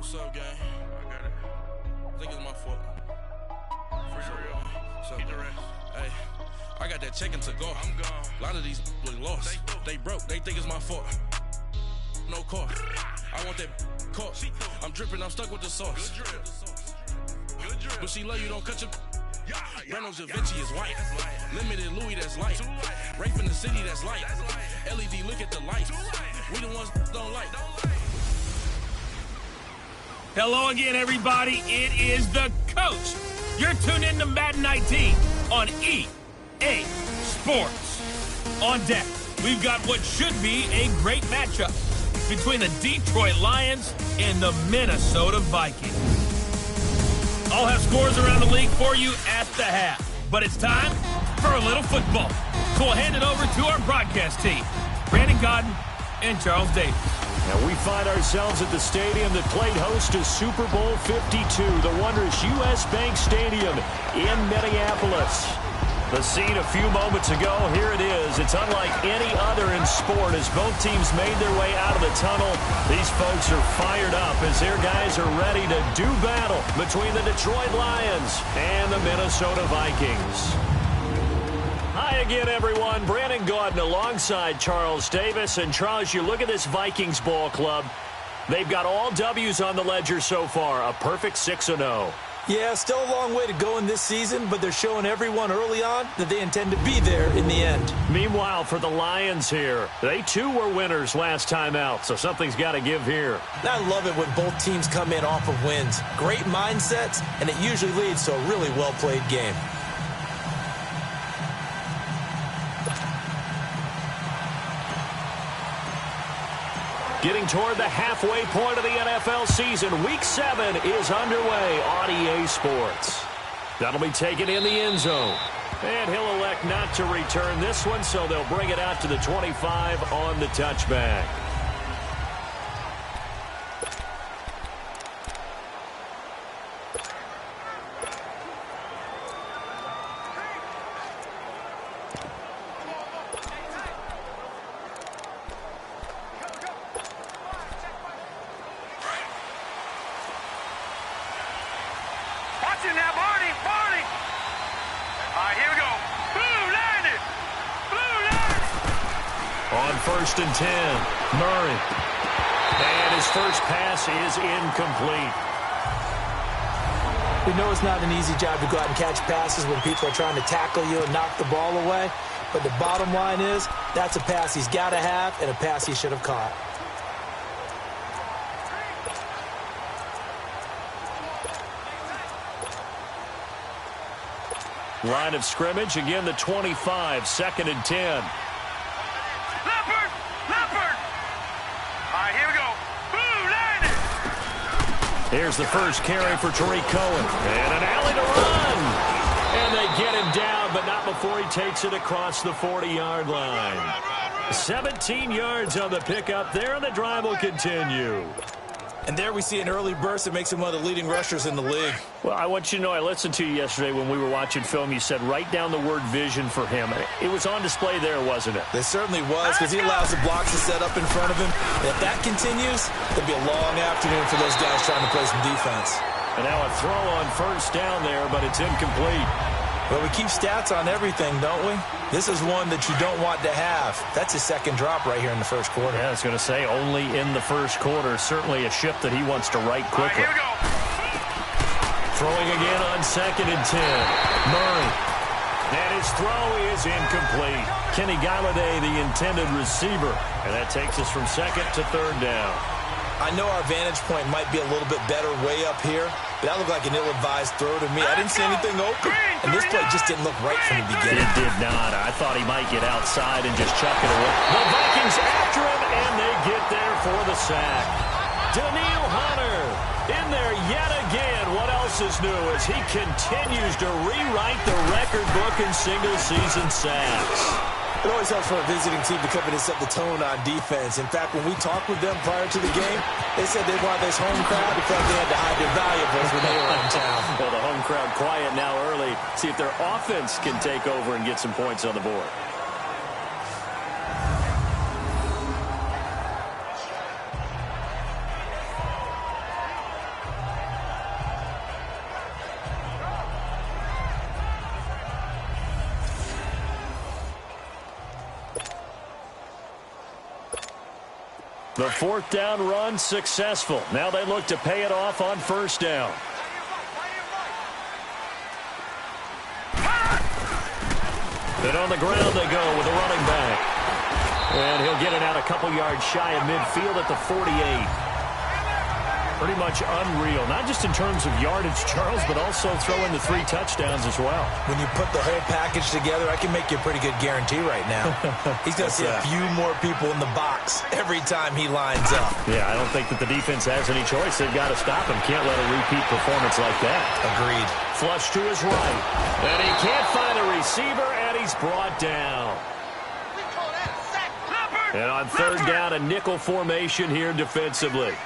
What's up, gang? I got it. I think it's my fault. For real. What's up, gang? Hey, I got that check-in to go. I'm gone. A lot of these look lost. They broke. They think it's my fault. No car. I want that caught. I'm dripping. I'm stuck with the sauce. Good drip. But she love you. Don't cut your. Reynolds Da Vinci is white. Limited Louis, that's light. Rape in the city, that's light. LED, look at the lights. We the ones don't like. Hello again, everybody. It is the coach. You're tuned in to Madden 19 on EA Sports. On deck, we've got what should be a great matchup between the Detroit Lions and the Minnesota Vikings. I'll have scores around the league for you at the half. But it's time for a little football. So we'll hand it over to our broadcast team, Brandon Godden and Charles Davis. And we find ourselves at the stadium that played host to Super Bowl 52, the wondrous U.S. Bank Stadium in Minneapolis. The scene a few moments ago, here it is. It's unlike any other in sport as both teams made their way out of the tunnel. These folks are fired up as their guys are ready to do battle between the Detroit Lions and the Minnesota Vikings. Hi again, everyone. Brandon Gaudin alongside Charles Davis. And Charles, you look at this Vikings ball club. They've got all W's on the ledger so far, a perfect 6-0. Yeah, still a long way to go in this season, but they're showing everyone early on that they intend to be there in the end. Meanwhile, for the Lions here, they too were winners last time out, so something's got to give here. I love it when both teams come in off of wins. Great mindsets, and it usually leads to a really well-played game. Getting toward the halfway point of the NFL season, Week 7 is underway on EA Sports. That'll be taken in the end zone. And he'll elect not to return this one, so they'll bring it out to the 25 on the touchback. First and 10, Murray. And his first pass is incomplete. We know it's not an easy job to go out and catch passes when people are trying to tackle you and knock the ball away. But the bottom line is, that's a pass he's got to have and a pass he should have caught. Line of scrimmage, again the 25, second and 10. Here's the first carry for Tariq Cohen. And an alley to run. And they get him down, but not before he takes it across the 40-yard line. 17 yards on the pickup there, and the drive will continue. And there we see an early burst that makes him one of the leading rushers in the league. Well, I want you to know, I listened to you yesterday when we were watching film. You said write down the word vision for him. It was on display there, wasn't it? It certainly was, because he allows the blocks to set up in front of him. And if that continues, it'll be a long afternoon for those guys trying to play some defense. And now a throw on first down there, but it's incomplete. Well, we keep stats on everything, don't we? This is one that you don't want to have. That's his second drop right here in the first quarter. Yeah, I was going to say, only in the first quarter. Certainly a ship that he wants to right quickly. Here we go. Throwing again on second and 10. Murray. And his throw is incomplete. Kenny Galladay, the intended receiver. And that takes us from second to third down. I know our vantage point might be a little bit better way up here, but that looked like an ill-advised throw to me. I didn't see anything open, and this play just didn't look right from the beginning. It did not. I thought he might get outside and just chuck it away. The Vikings after him, and they get there for the sack. Daniil Hunter in there yet again. What else is new as he continues to rewrite the record book in single-season sacks. It always helps for a visiting team to come in and set the tone on defense. In fact, when we talked with them prior to the game, they said they wanted this home crowd because they had to hide their valuables when they were in town. Well, the home crowd quiet now early. See if their offense can take over and get some points on the board. The fourth down run successful. Now they look to pay it off on first down. And on the ground they go with a running back. And he'll get it out a couple yards shy of midfield at the 48. Pretty much unreal, not just in terms of yardage, Charles, but also throw in the 3 touchdowns as well. When you put the whole package together, I can make you a pretty good guarantee right now. He's going to see a few more people in the box every time he lines up. Yeah, I don't think that the defense has any choice. They've got to stop him. Can't let a repeat performance like that. Agreed. Flush to his right. And he can't find a receiver, and he's brought down. And on third down, a nickel formation here defensively.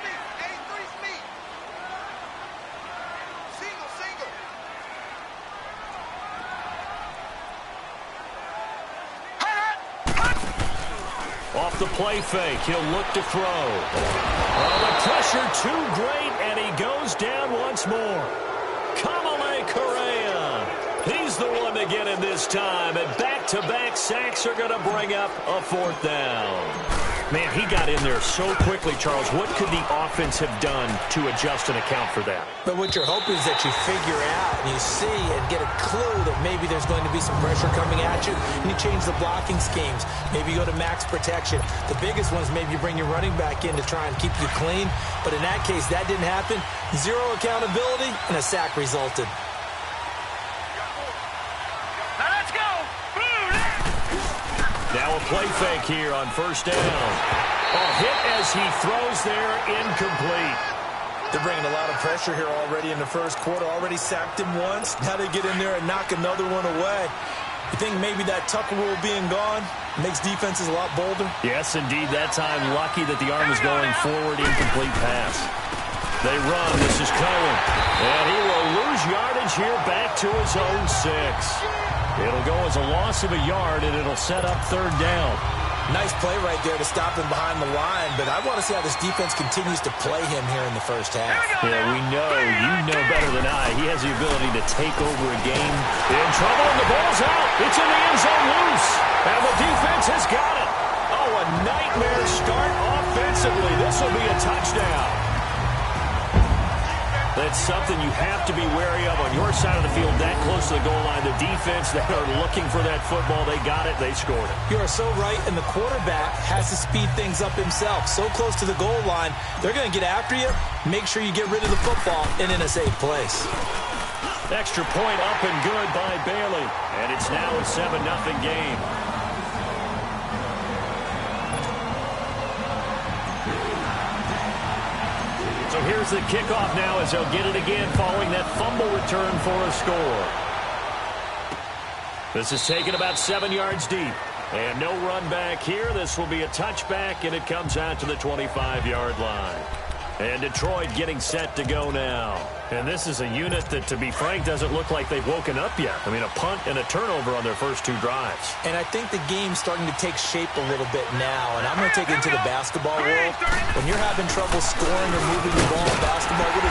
Off the play fake, he'll look to throw. Oh, the pressure too great, and he goes down once more. Kamale Correa. He's the one to get him this time, and back-to-back sacks are going to bring up a fourth down. Man, he got in there so quickly, Charles. What could the offense have done to adjust and account for that? But what you're hoping is that you figure out and you see and get a clue that maybe there's going to be some pressure coming at you, and you change the blocking schemes. Maybe you go to max protection. The biggest one is maybe you bring your running back in to try and keep you clean. But in that case, that didn't happen. Zero accountability, and a sack resulted. Now a play fake here on first down. A hit as he throws there, incomplete. They're bringing a lot of pressure here already in the first quarter. Already sacked him once. Now they get in there and knock another one away. You think maybe that Tucker rule being gone makes defenses a lot bolder? Yes, indeed. That time lucky that the arm was going forward. Incomplete pass. They run. This is Cohen. And he will lose yardage here back to his own 6. It'll go as a loss of a yard, and it'll set up third down. Nice play right there to stop him behind the line, but I want to see how this defense continues to play him here in the first half. Yeah, we know. You know better than I. He has the ability to take over a game. In trouble, and the ball's out. It's in the end zone loose, and the defense has got it. Oh, a nightmare start offensively. This will be a touchdown. That's something you have to be wary of on your side of the field, that close to the goal line. The defense, they are looking for that football. They got it. They scored it. You are so right, and the quarterback has to speed things up himself. So close to the goal line, they're going to get after you. Make sure you get rid of the football and in a safe place. Extra point up and good by Bailey. And it's now a 7-0 game. So here's the kickoff now as they'll get it again following that fumble return for a score. This is taken about 7 yards deep. And no run back here. This will be a touchback, and it comes out to the 25-yard line. And Detroit getting set to go now. And this is a unit that, to be frank, doesn't look like they've woken up yet. I mean, a punt and a turnover on their first 2 drives. And I think the game's starting to take shape a little bit now. And I'm going to take it into the basketball world. When you're having trouble scoring or moving the ball in basketball, what do?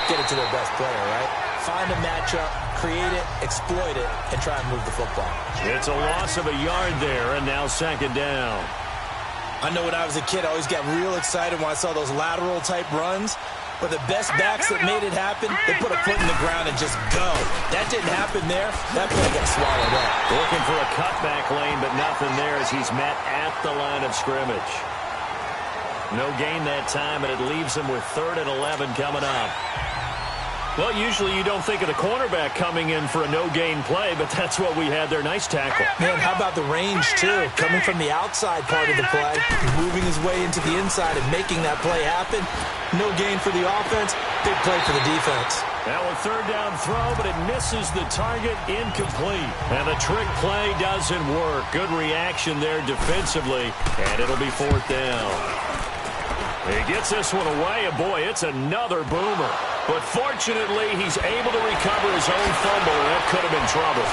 Get it to their best player, right? Find a matchup, create it, exploit it, and try and move the football. It's a loss of a yard there, and now second down. I know when I was a kid, I always got real excited when I saw those lateral-type runs. But the best backs that made it happen, they put a foot in the ground and just go. That didn't happen there. That play got swallowed up. Looking for a cutback lane, but nothing there as he's met at the line of scrimmage. No gain that time, and it leaves him with 3rd and 11 coming up. Well, usually you don't think of the cornerback coming in for a no-gain play, but that's what we had there. Nice tackle. Man, how about the range, too? Coming from the outside part of the play, moving his way into the inside and making that play happen. No gain for the offense, big play for the defense. Now a 3rd down throw, but it misses the target, incomplete. And the trick play doesn't work. Good reaction there defensively, and it'll be 4th down. He gets this one away, and boy, it's another boomer. But fortunately, he's able to recover his own fumble, and that could have been trouble.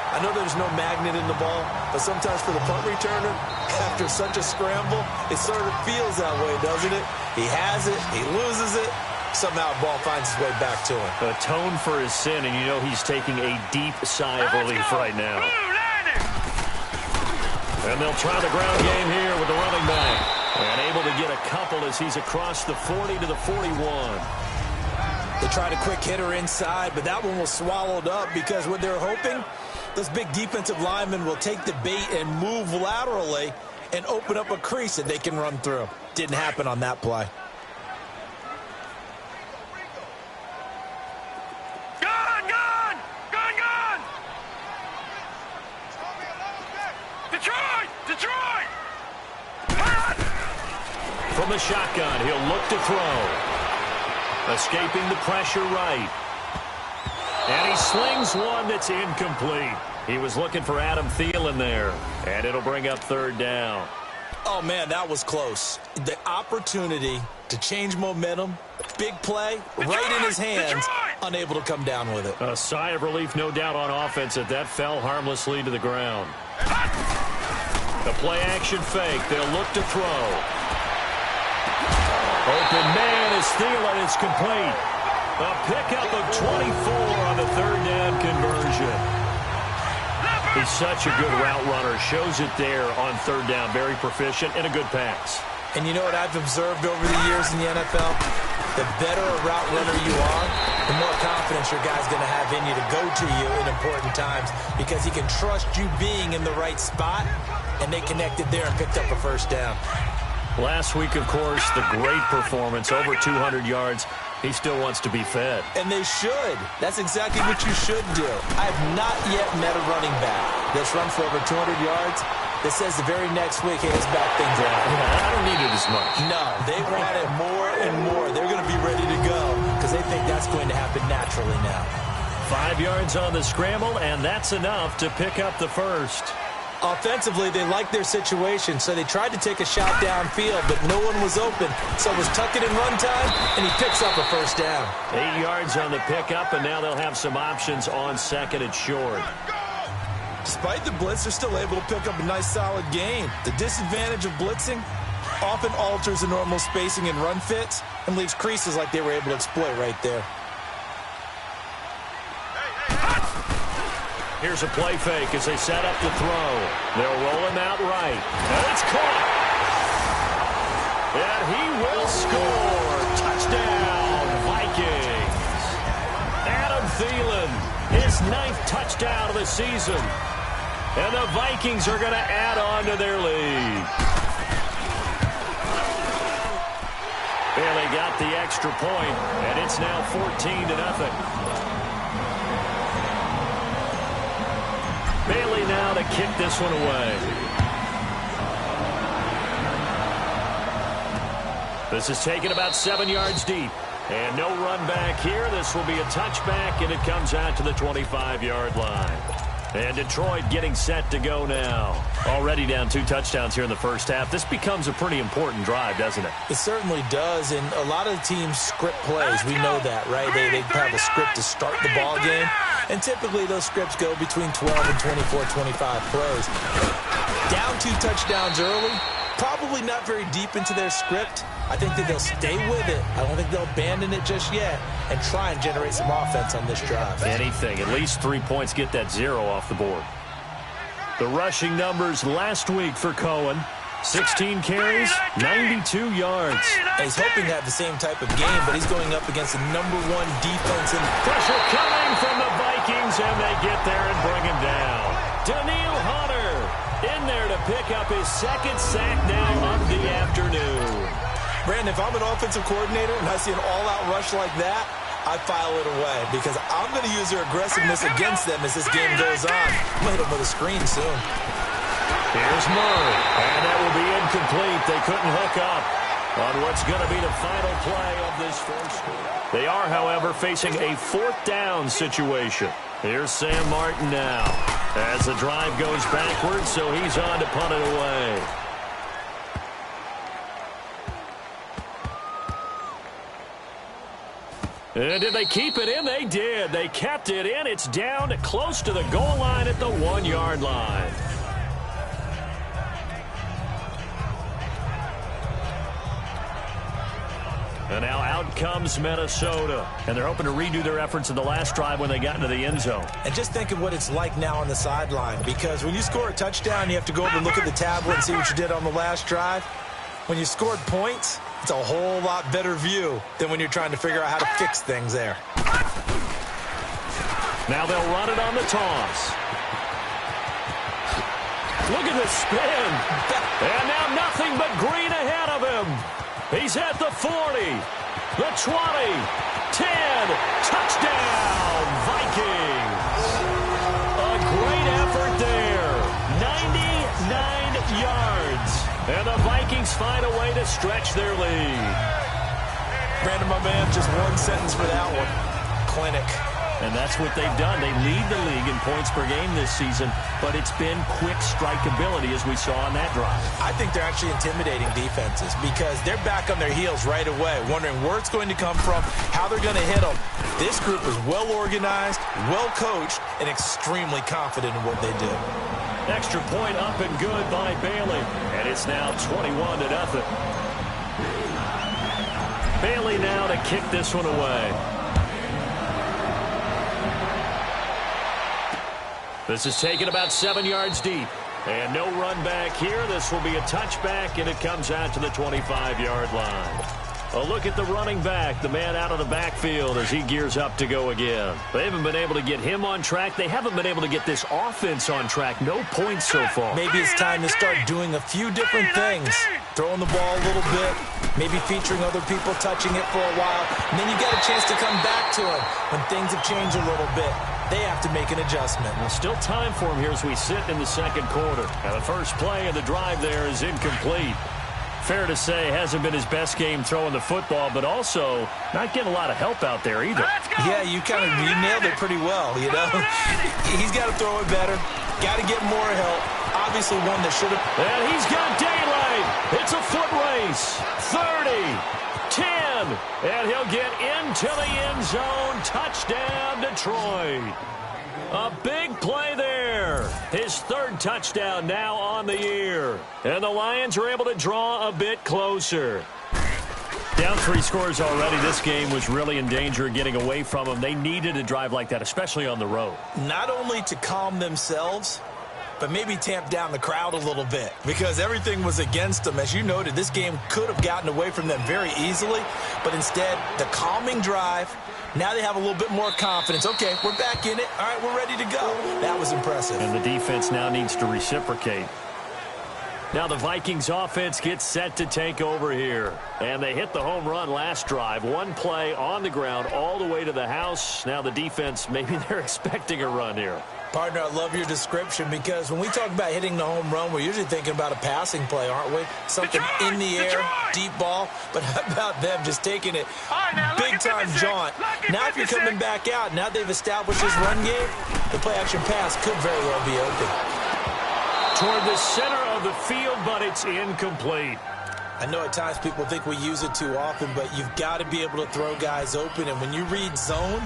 I know there's no magnet in the ball, but sometimes for the punt returner, after such a scramble, it sort of feels that way, doesn't it? He has it, he loses it, somehow the ball finds its way back to him. Atone for his sin, and you know he's taking a deep sigh of relief right now. And they'll try the ground game here with the running back. And able to get a couple as he's across the 40 to the 41. They tried a quick hitter inside, but that one was swallowed up because what they're hoping, those big defensive linemen will take the bait and move laterally and open up a crease that they can run through. Didn't happen on that play. Detroit! From the shotgun, he'll look to throw. Escaping the pressure right. And he slings one that's incomplete. He was looking for Adam Thielen there. And it'll bring up third down. Oh, man, that was close. The opportunity to change momentum, big play, right in his hands, unable to come down with it. A sigh of relief, no doubt, on offense that fell harmlessly to the ground. The play-action fake. They'll look to throw. Open man is Thielen. It's complete. A pickup of 24 on the third down conversion. He's such a good route runner. Shows it there on third down. Very proficient and a good pass. And you know what I've observed over the years in the NFL? The better a route runner you are, the more confidence your guy's going to have in you to go to you in important times because he can trust you being in the right spot, and they connected there and picked up a first down. Last week, of course, the great performance, over 200 yards. He still wants to be fed. And they should. That's exactly what you should do. I have not yet met a running back that's run for over 200 yards that says the very next week, hey, let's back things up. I don't need it as much. No, they want it more and more. They're going to be ready to go because they think that's going to happen naturally now. 5 yards on the scramble, and that's enough to pick up the first. Offensively, they liked their situation, so they tried to take a shot downfield, but no one was open. So it was tuck it and run time, and he picks up a first down. 8 yards on the pickup, and now they'll have some options on second and short. Despite the blitz, they're still able to pick up a nice, solid gain. The disadvantage of blitzing often alters the normal spacing and run fits and leaves creases like they were able to exploit right there. Here's a play fake as they set up the throw. They'll roll him out right. And it's caught. And he will score. Touchdown, Vikings. Adam Thielen, his 9th touchdown of the season. And the Vikings are going to add on to their lead. Barely got the extra point, and it's now 14-0. Bailey now to kick this one away. This is taken about 7 yards deep. And no run back here. This will be a touchback, and it comes out to the 25-yard line. And Detroit getting set to go now. Already down 2 touchdowns here in the first half. This becomes a pretty important drive, doesn't it? It certainly does, and a lot of the teams script plays. We know that, right? They have a script to start the ball game, and typically those scripts go between 12 and 24, 25 plays. Down 2 touchdowns early, probably not very deep into their script. I think that they'll stay with it. I don't think they'll abandon it just yet and try and generate some offense on this drive. Anything. At least 3 points. Get that 0 off the board. The rushing numbers last week for Cohen. 16 carries, 92 yards. And he's hoping to have the same type of game, but he's going up against the #1 defense. And pressure coming from the Vikings, and they get there and bring him down. Daniil Hunter in there to pick up his 2nd sack now of the afternoon. Brandon, if I'm an offensive coordinator and I see an all-out rush like that, I file it away because I'm going to use their aggressiveness against them as this game goes on. I'm going to hit them with a screen soon. Here's Murray, and that will be incomplete. They couldn't hook up on what's going to be the final play of this first. They are, however, facing a 4th down situation. Here's Sam Martin now as the drive goes backwards, so he's on to punt it away. And did they keep it in? They did. They kept it in. It's down to close to the goal line at the 1-yard line. And now out comes Minnesota. And they're hoping to redo their efforts in the last drive when they got into the end zone. And just think of what it's like now on the sideline. Because when you score a touchdown, you have to go over and look at the tablet and see what you did on the last drive. When you scored points, it's a whole lot better view than when you're trying to figure out how to fix things there. Now they'll run it on the toss. Look at the spin. And now nothing but green ahead of him. He's at the 40, the 20, 10. Touchdown, Vikings. A great effort there. 99 yards. And the Vikings find a way to stretch their lead. Brandon, my man, just one sentence for that one. Clinic. And that's what they've done. They lead the league in points per game this season, but it's been quick strikeability as we saw on that drive. I think they're actually intimidating defenses because they're back on their heels right away, wondering where it's going to come from, how they're going to hit them. This group is well organized, well coached, and extremely confident in what they do. Extra point up and good by Bailey, and it's now 21-0. Bailey now to kick this one away. This is taken about 7 yards deep. And no run back here. This will be a touchback, and it comes out to the 25-yard line. A look at the running back, the man out of the backfield as he gears up to go again. They haven't been able to get him on track. They haven't been able to get this offense on track. No points so far. Maybe it's time to start doing a few different things. Throwing the ball a little bit, maybe featuring other people touching it for a while, and then you get a chance to come back to it when things have changed a little bit. They have to make an adjustment. Well, still time for him here as we sit in the second quarter. And the first play of the drive there is incomplete. Fair to say, hasn't been his best game throwing the football, but also not getting a lot of help out there either. Yeah, you nailed it pretty well, you know. He's got to throw it better. Got to get more help. Obviously one that should have. And he's got daylight. It's a foot race. 30, 10, and he'll get into the end zone. Touchdown, Detroit. A big play there. His third touchdown now on the year. And the Lions are able to draw a bit closer. Down 3 scores already. This game was really in danger of getting away from them. They needed a drive like that, especially on the road. Not only to calm themselves, but maybe tamp down the crowd a little bit because everything was against them. As you noted, this game could have gotten away from them very easily, but instead, the calming drive, now they have a little bit more confidence. Okay, we're back in it. All right, we're ready to go. That was impressive. And the defense now needs to reciprocate. Now the Vikings offense gets set to take over here. And they hit the home run last drive. One play on the ground all the way to the house. Now the defense, maybe they're expecting a run here. Partner, I love your description because when we talk about hitting the home run, we're usually thinking about a passing play, aren't we? Something in the air, deep ball. But how about them just taking it big-time jaunt? Now if you're coming back out, now they've established this run game, the play-action pass could very well be open. Toward the center of the field, but it's incomplete. I know at times people think we use it too often, but you've got to be able to throw guys open. And when you read zone,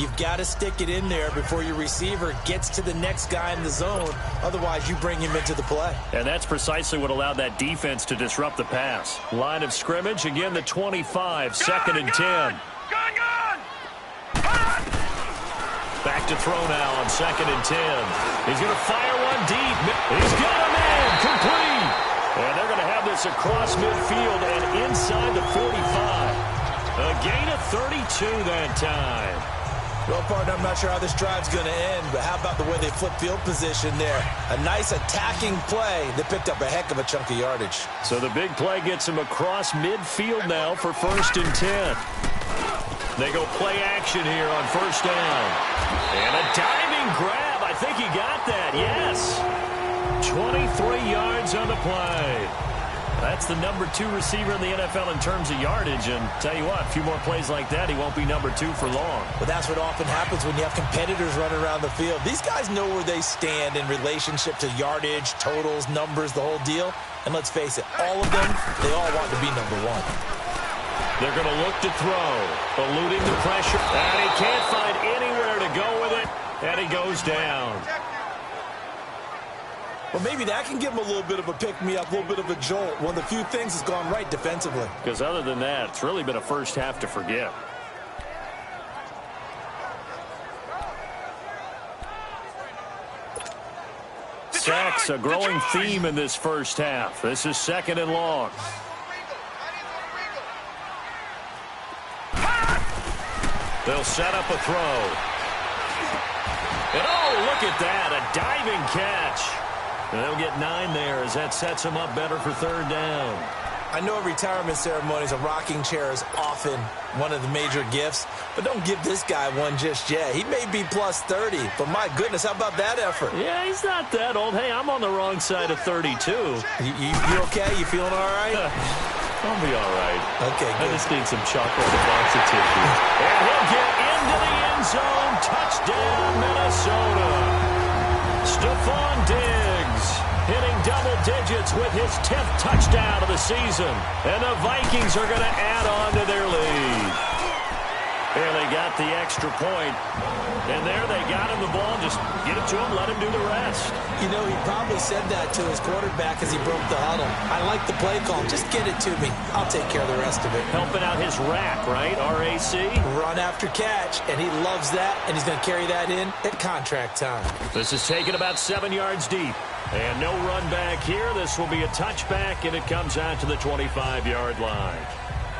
you've got to stick it in there before your receiver gets to the next guy in the zone. Otherwise, you bring him into the play. And that's precisely what allowed that defense to disrupt the pass. Line of scrimmage, again, the 25, second and 10. Back to throw now on second and 10. He's going to fire one deep. He's got a man, complete. And they're going to have this across midfield and inside the 45. A gain of 32 that time. Well, partner, I'm not sure how this drive's going to end, but how about the way they flip field position there? A nice attacking play that picked up a heck of a chunk of yardage. So the big play gets him across midfield now for first and 10. They go play action here on first down. And a diving grab. I think he got that, yes. 23 yards on the play. That's the number 2 receiver in the NFL in terms of yardage. And tell you what, a few more plays like that, he won't be number 2 for long. But that's what often happens when you have competitors running around the field. These guys know where they stand in relationship to yardage, totals, numbers, the whole deal. And let's face it, all of them, they all want to be number 1. They're going to look to throw, eluding the pressure. And he can't find anywhere to go with it. And he goes down. Well, maybe that can give him a little bit of a pick-me-up, a little bit of a jolt. One of the few things that's gone right defensively. Because other than that, it's really been a first half to forget. Sacks, a growing theme in this first half. This is 2nd and long. They'll set up a throw. And oh, look at that, a diving catch. And they'll get 9 there as that sets them up better for 3rd down. I know at retirement ceremonies, a rocking chair is often one of the major gifts, but don't give this guy one just yet. He may be plus 30, but my goodness, how about that effort? Yeah, he's not that old. Hey, I'm on the wrong side of 32. You okay? You feeling all right? I'll be all right. Okay, good. I just need some chocolate and a box of tissue. And he'll get into the end zone. Touchdown, Minnesota. Stephon Diggs hitting double digits with his 10th touchdown of the season. And the Vikings are going to add on to their lead. And they got the extra point. And there they got him the ball. Just get it to him, let him do the rest. You know, he probably said that to his quarterback as he broke the huddle. I like the play call. Just get it to me. I'll take care of the rest of it. Helping out his rack, right? RAC? Run after catch. And he loves that. And he's going to carry that in at contract time. This is taken about 7 yards deep. And no run back here. This will be a touchback, and it comes out to the 25-yard line.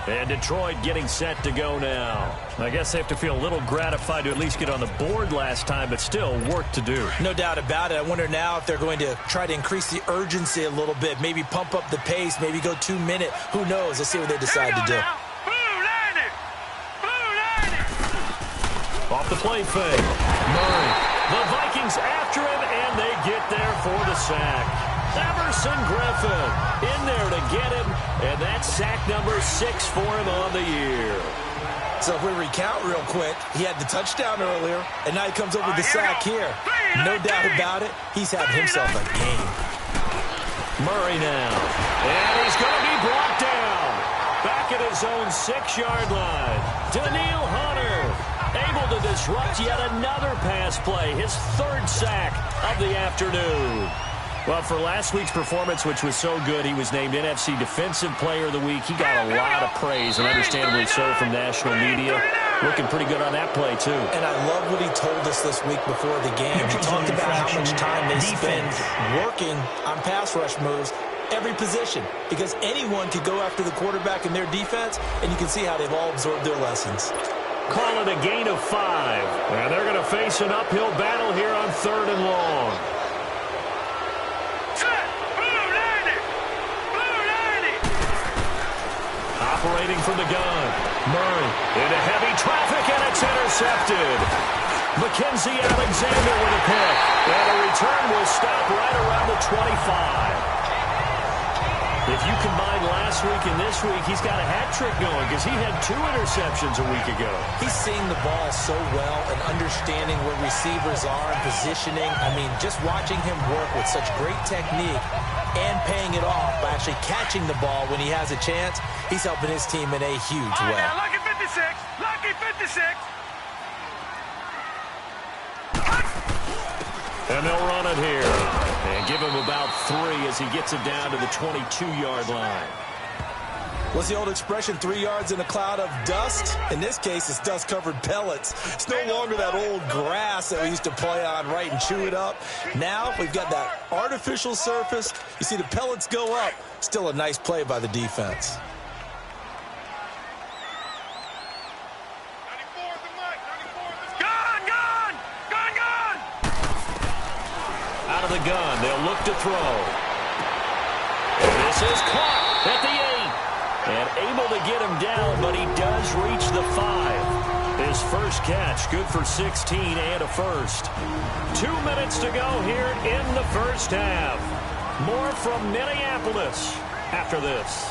And Detroit getting set to go now. I guess they have to feel a little gratified to at least get on the board last time, but still work to do. No doubt about it. I wonder now if they're going to try to increase the urgency a little bit, maybe pump up the pace, maybe go 2-minute. Who knows? Let's see what they decide to do. Off the play fake. Murray. The Vikings after him, and they get there for the sack. Everson Griffin in there to get him, and that's sack number 6 for him on the year. So if we recount real quick, he had the touchdown earlier, and now he comes over with the sack here. No doubt about it, he's having himself a game. Murray now, and he's going to be brought down. Back at his own 6-yard line. Daniil Hunter able to disrupt yet another pass play, his 3rd sack of the afternoon. Well, for last week's performance, which was so good, he was named NFC Defensive Player of the Week. He got a lot of praise, and understandably so, from national media. Looking pretty good on that play, too. And I love what he told us this week before the game. He talked about how much time they spend working on pass rush moves, every position, because anyone could go after the quarterback in their defense, and you can see how they've all absorbed their lessons. Call it a gain of 5. And they're going to face an uphill battle here on 3rd and long. Operating from the gun. Murray into heavy traffic, and it's intercepted. Mackenzie Alexander with a pick. And a return will stop right around the 25. If you combine last week and this week, he's got a hat trick going because he had 2 interceptions a week ago. He's seeing the ball so well and understanding where receivers are and positioning. I mean, just watching him work with such great technique and paying it off by actually catching the ball when he has a chance, he's helping his team in a huge way. Now, lucky 56, lucky 56. And they'll run it here. And give him about 3 as he gets it down to the 22-yard line. What's the old expression, 3 yards in a cloud of dust? In this case, it's dust-covered pellets. It's no longer that old grass that we used to play on, right, and chew it up. Now we've got that artificial surface. You see the pellets go up. Still a nice play by the defense. Out of the gun, they'll look to throw. This is caught at the 8. And able to get him down, but he does reach the 5. His first catch, good for 16 and a first. 2 minutes to go here in the first half. More from Minneapolis after this.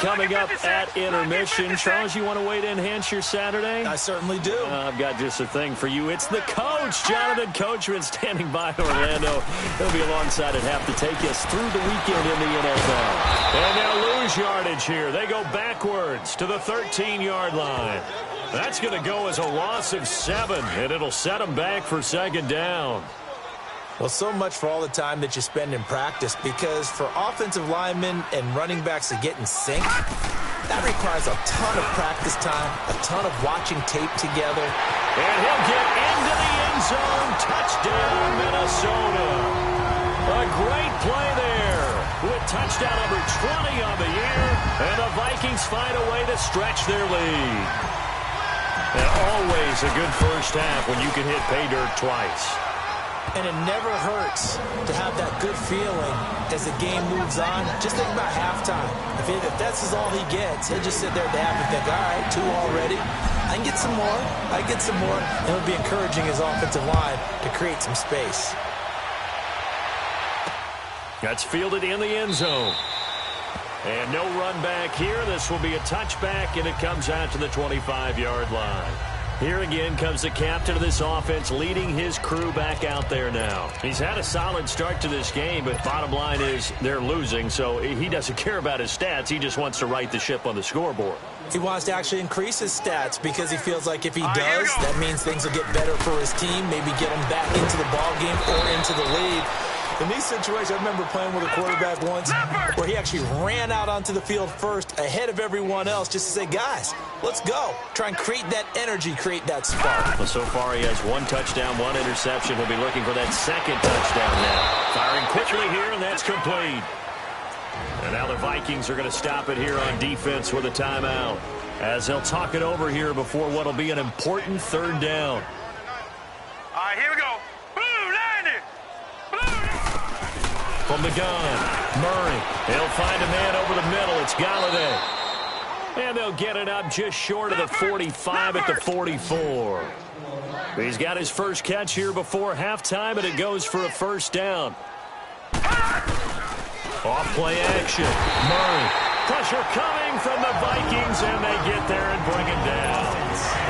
coming up at intermission. Charles, you want to wait to enhance your Saturday? I certainly do. I've got just a thing for you. It's the coach, Jonathan Coachman, standing by in Orlando. He'll be alongside at half to take us through the weekend in the NFL. And they'll lose yardage here. They go backwards to the 13-yard line. That's going to go as a loss of 7, and it'll set them back for second down. Well, so much for all the time that you spend in practice, because for offensive linemen and running backs to get in sync, that requires a ton of practice time, a ton of watching tape together. And he'll get into the end zone. Touchdown, Minnesota. A great play there with touchdown number 20 on the year, and the Vikings find a way to stretch their lead. And always a good first half when you can hit pay dirt twice. And it never hurts to have that good feeling as the game moves on. Just think about halftime. If that's all he gets, he'll just sit there at the half and think, all right, 2 already. I can get some more. I can get some more. And it'll be encouraging his offensive line to create some space. That's fielded in the end zone. And no run back here. This will be a touchback, and it comes out to the 25-yard line. Here again comes the captain of this offense, leading his crew back out there now. He's had a solid start to this game, but bottom line is they're losing, so he doesn't care about his stats. He just wants to right the ship on the scoreboard. He wants to actually increase his stats because he feels like if he does, that means things will get better for his team, maybe get him back into the ballgame or into the lead. In these situations, I remember playing with a quarterback once where he actually ran out onto the field first ahead of everyone else just to say, guys, let's go. Try and create that energy, create that spark. Well, so far he has 1 touchdown, 1 interception. He'll be looking for that second touchdown now. Firing quickly here, and that's complete. And now the Vikings are going to stop it here on defense with a timeout, as they'll talk it over here before what will be an important third down. All right, here we go. From the gun, Murray. He'll find a man over the middle. It's Galladay. And they'll get it up just short of the 45 at the 44. He's got his first catch here before halftime, and it goes for a first down. Off play action. Murray. Pressure coming from the Vikings, and they get there and bring it down.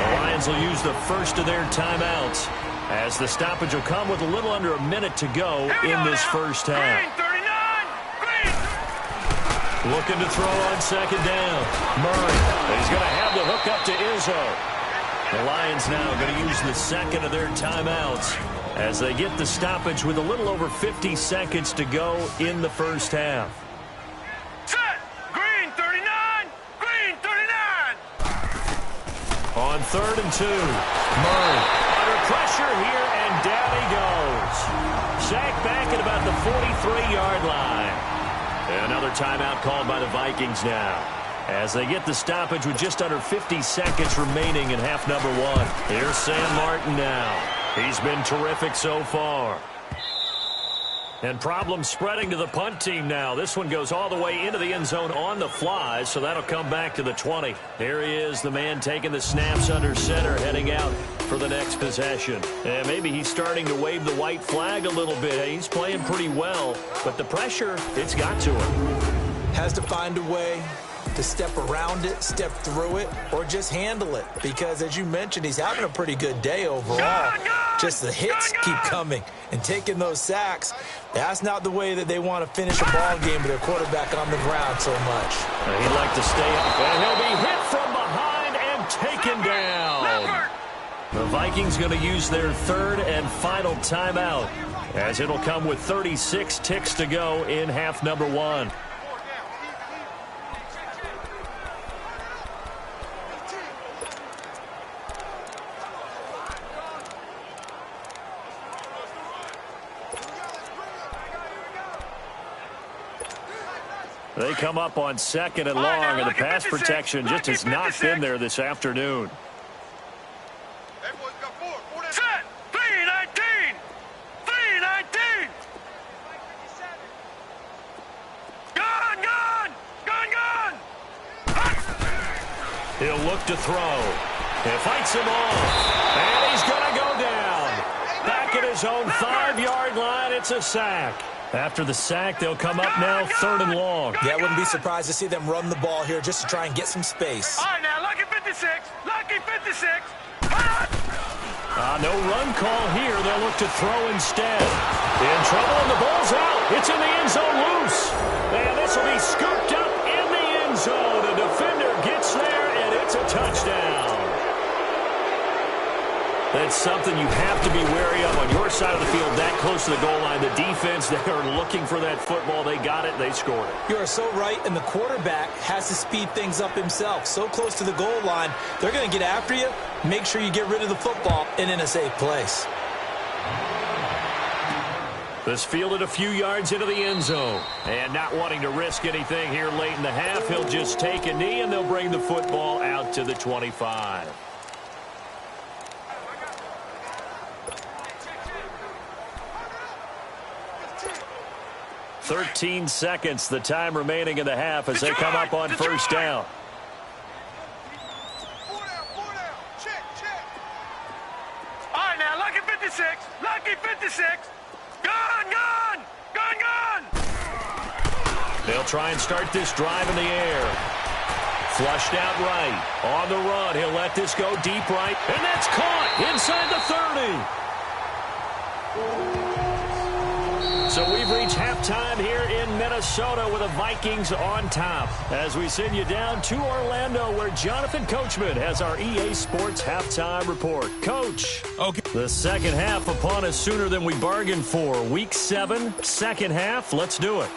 The Lions will use the first of their timeouts, as the stoppage will come with a little under a minute to go in this first half. Looking to throw on second down. Murray. He's going to have the hook up to Izzo. The Lions now going to use the second of their timeouts as they get the stoppage with a little over 50 seconds to go in the first half. Set. Green 39. Green 39. On 3rd and 2. Murray. Under pressure here, and down he goes. Sacked back at about the 43-yard line. Another timeout called by the Vikings now, as they get the stoppage with just under 50 seconds remaining in half number 1. Here's Sam Martin now. He's been terrific so far. And problems spreading to the punt team now. This one goes all the way into the end zone on the fly, so that'll come back to the 20. Here he is, the man taking the snaps under center, heading out for the next possession. And maybe he's starting to wave the white flag a little bit. He's playing pretty well, but the pressure, it's got to him. Has to find a way to step around it, step through it, or just handle it. Because, as you mentioned, he's having a pretty good day overall. Just the hits keep coming and taking those sacks. That's not the way that they want to finish a ball game with their quarterback on the ground so much. He'd like to stay up, and he'll be hit from behind and taken down. The Vikings going to use their third and final timeout, as it'll come with 36 ticks to go in half number 1. They come up on 2nd and long, and the pass protection just has not been there this afternoon. Set. 319. 319. Gun, gun. Gun, gun. He'll look to throw. He fights him off, and he's going to go down. Back at his own 5-yard line, it's a sack. After the sack, they'll come up now 3rd and long. Yeah, I wouldn't be surprised to see them run the ball here just to try and get some space. All right, now, lucky 56. Lucky 56. No run call here. They'll look to throw instead. In trouble, and the ball's out. It's in the end zone loose. And this will be scooped up in the end zone. A defender gets there, and it's a touchdown. That's something you have to be wary of on your side of the field, that close to the goal line. The defense, they are looking for that football. They got it. They scored it. You are so right, and the quarterback has to speed things up himself. So close to the goal line, they're going to get after you. Make sure you get rid of the football and in a safe place. This fielded a few yards into the end zone. And not wanting to risk anything here late in the half, he'll just take a knee, and they'll bring the football out to the 25. 13 seconds, the time remaining in the half as they come up on first down. All right, now, lucky 56. Lucky 56. Gun, gun. Gun, gun. They'll try and start this drive in the air. Flushed out right. On the run, he'll let this go deep right. And that's caught inside the 30. So we've reached halftime here in Minnesota with the Vikings on top. As we send you down to Orlando, where Jonathan Coachman has our EA Sports halftime report. Coach, Okay. the second half upon us sooner than we bargained for. Week 7, second half. Let's do it.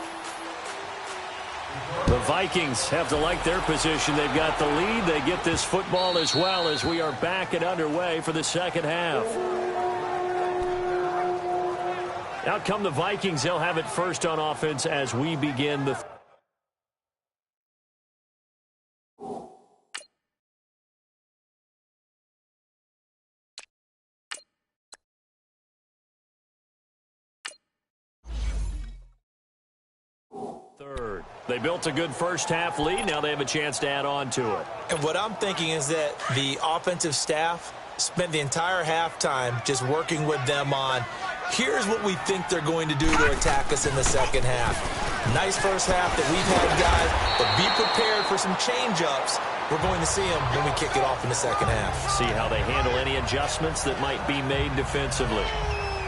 The Vikings have to like their position. They've got the lead. They get this football as well as we are back and underway for the second half. Out come the Vikings. They'll have it first on offense as we begin the third. They built a good first half lead. Now they have a chance to add on to it. And what I'm thinking is that the offensive staff spent the entire halftime just working with them on, here's what we think they're going to do to attack us in the second half. Nice first half that we've had, guys, but be prepared for some change-ups. We're going to see them when we kick it off in the second half. See how they handle any adjustments that might be made defensively.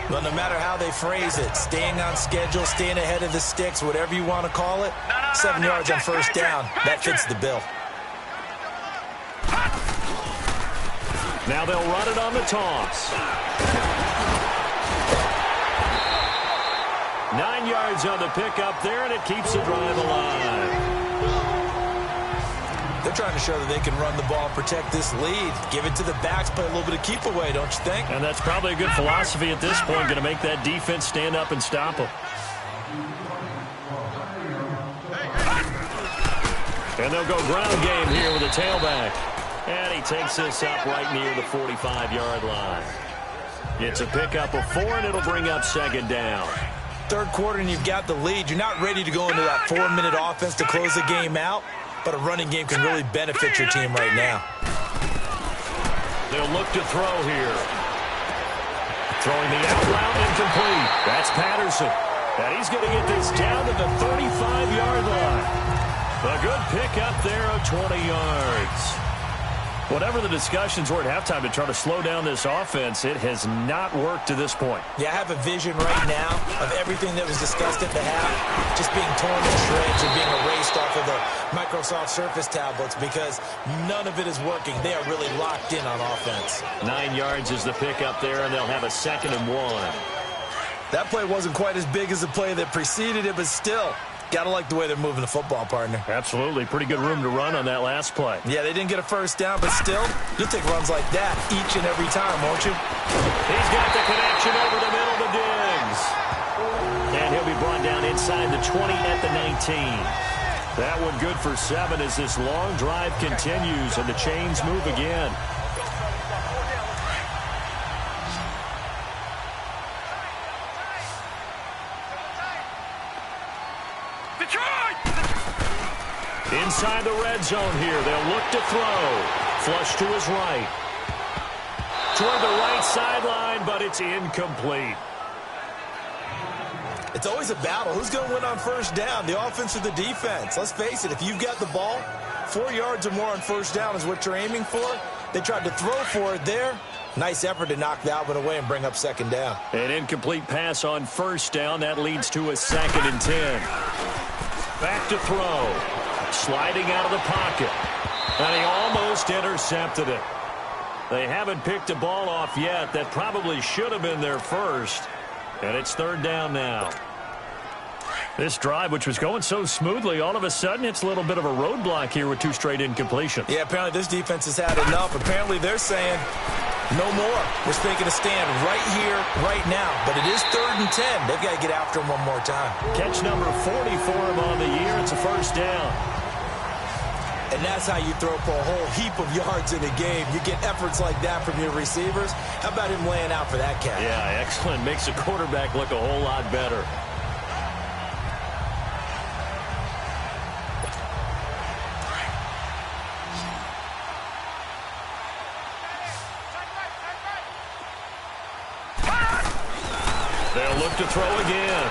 But no matter how they phrase it, staying on schedule, staying ahead of the sticks, whatever you want to call it, 7 yards on first down, that fits the bill. Now they'll run it on the toss. 9 yards on the pickup there, and it keeps the drive alive. They're trying to show that they can run the ball, protect this lead, give it to the backs, play a little bit of keep away, don't you think? And that's probably a good philosophy at this point, going to make that defense stand up and stop them. And they'll go ground game here with a tailback. And he takes this up right near the 45-yard line. It's a pickup of 4, and it'll bring up second down. Third quarter, and you've got the lead. You're not ready to go into that 4-minute offense to close the game out, but a running game can really benefit your team right now. They'll look to throw here. Throwing the out route incomplete. That's Patterson. And he's going to get this down to the 35-yard line. A good pickup there of 20 yards. Whatever the discussions were at halftime to try to slow down this offense, it has not worked to this point. Yeah, I have a vision right now of everything that was discussed at the half just being torn to shreds and being erased off of the Microsoft Surface tablets because none of it is working. They are really locked in on offense. 9 yards is the pickup there, and they'll have a 2nd and 1. That play wasn't quite as big as the play that preceded it, but still, got to like the way they're moving the football, partner. Absolutely. Pretty good room to run on that last play. Yeah, they didn't get a first down, but still, you'll take runs like that each and every time, won't you? He's got the connection over the middle to Diggs. And he'll be brought down inside the 20 at the 19. That one good for 7 as this long drive continues and the chains move again. Inside the red zone here. They'll look to throw. Flush to his right. Toward the right sideline, but it's incomplete. It's always a battle. Who's going to win on first down, the offense or the defense? Let's face it, if you've got the ball, 4 yards or more on first down is what you're aiming for. They tried to throw for it there. Nice effort to knock that one away and bring up second down. An incomplete pass on first down. That leads to a 2nd and 10. Back to throw. Sliding out of the pocket. And he almost intercepted it. They haven't picked a ball off yet. That probably should have been their first. And it's 3rd down now. This drive, which was going so smoothly, all of a sudden it's a little bit of a roadblock here with 2 straight incompletions. Yeah, apparently this defense has had enough. Apparently they're saying, no more. We're making a stand right here, right now. But it is 3rd and 10. They've got to get after him one more time. Catch number 40 for him on the year. It's a first down. And that's how you throw for a whole heap of yards in a game. You get efforts like that from your receivers. How about him laying out for that catch? Yeah, excellent. Makes the quarterback look a whole lot better. They'll look to throw again.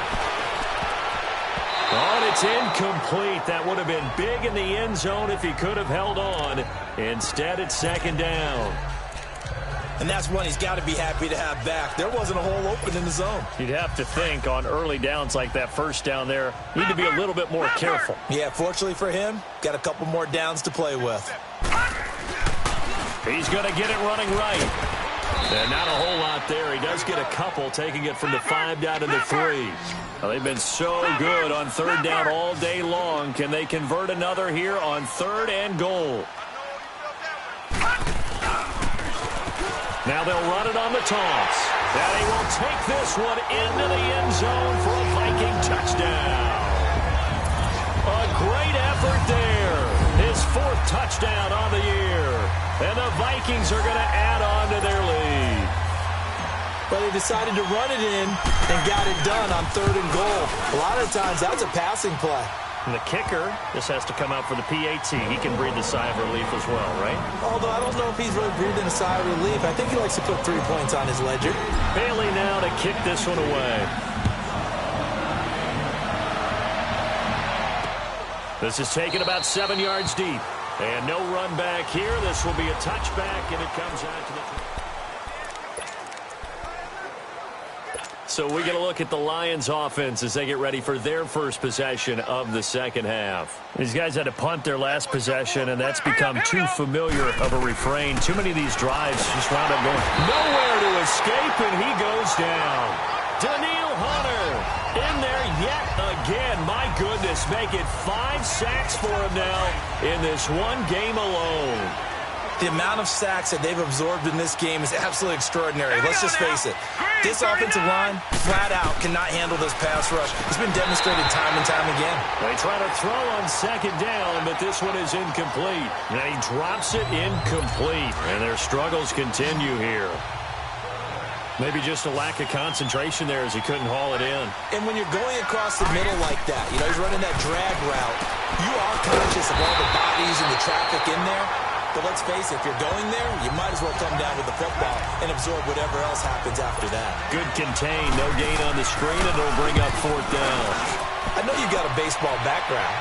Oh, and it's incomplete. That would have been big in the end zone if he could have held on. Instead, it's 2nd down. And that's one he's got to be happy to have back. There wasn't a hole open in the zone. You'd have to think on early downs like that first down there, need to be a little bit more careful. Yeah, fortunately for him, got a couple more downs to play with. He's going to get it running right. And not a whole lot there. He does get a couple, taking it from the 5 down to the 3. Well, they've been so good on 3rd down all day long. Can they convert another here on 3rd and goal? Now they'll run it on the toss. And he will take this one into the end zone for a Viking touchdown. A great effort there. His 4th touchdown on the year. And the Vikings are going to add on to their lead. But they decided to run it in and got it done on 3rd and goal. A lot of times that's a passing play. And the kicker, this has to come out for the PAT. He can breathe a sigh of relief as well, right? Although I don't know if he's really breathing a sigh of relief. I think he likes to put 3 points on his ledger. Bailey now to kick this one away. This is taken about 7 yards deep. And no run back here. This will be a touchback, and it comes out to the... So we get a look at the Lions offense as they get ready for their first possession of the second half. These guys had to punt their last possession, and that's become too familiar of a refrain. Too many of these drives just wound up going nowhere to escape, and he goes down. Daniil Hunter in there yet again. My goodness, make it 5 sacks for him now in this one game alone. The amount of sacks that they've absorbed in this game is absolutely extraordinary. Let's just face it. This offensive line, flat out, cannot handle this pass rush. It's been demonstrated time and time again. They try to throw on 2nd down, but this one is incomplete. And he drops it incomplete. And their struggles continue here. Maybe just a lack of concentration there as he couldn't haul it in. And when you're going across the middle like that, you know, he's running that drag route, you are conscious of all the bodies and the traffic in there. But let's face it, if you're going there, you might as well come down with the football and absorb whatever else happens after that. Good contain, no gain on the screen, and it'll bring up 4th down. I know you've got a baseball background,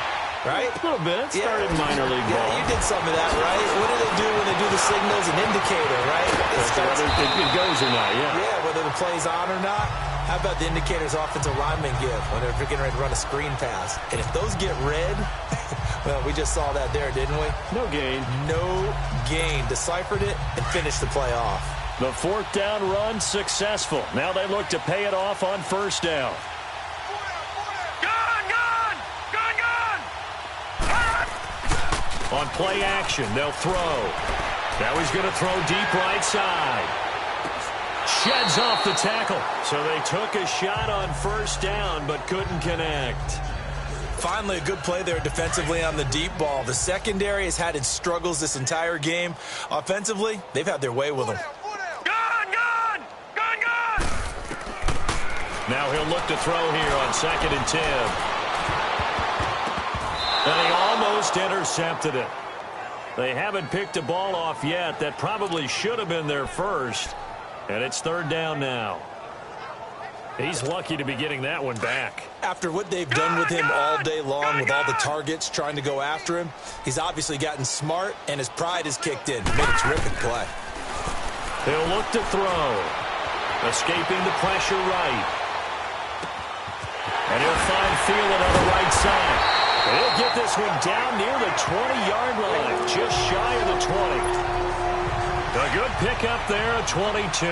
right? A little bit. Started minor league ball. Yeah, you did some of that, right? What do they do when they do the signals? An indicator, right? Whether it goes or not, yeah. Yeah, whether the play's on or not. How about the indicators offensive linemen give when they're getting ready to run a screen pass? And if those get red, well, we just saw that there, didn't we? No gain. No gain. Deciphered it and finished the play off. The 4th down run successful. Now they look to pay it off on 1st down. On play action, they'll throw. Now he's going to throw deep right side. Sheds off the tackle. So they took a shot on 1st down, but couldn't connect. Finally, a good play there defensively on the deep ball. The secondary has had its struggles this entire game. Offensively, they've had their way with them. Gun! Now he'll look to throw here on 2nd and 10. And he almost intercepted it. They haven't picked a ball off yet. That probably should have been their first. And it's 3rd down now. He's lucky to be getting that one back. After what they've done with him all day long with all the targets trying to go after him, he's obviously gotten smart, and his pride has kicked in. Made a terrific play. He'll look to throw. Escaping the pressure right. And he'll find Thielen on the right side. And he'll get this one down near the 20-yard line, just shy of the 20. A good pickup there at 22.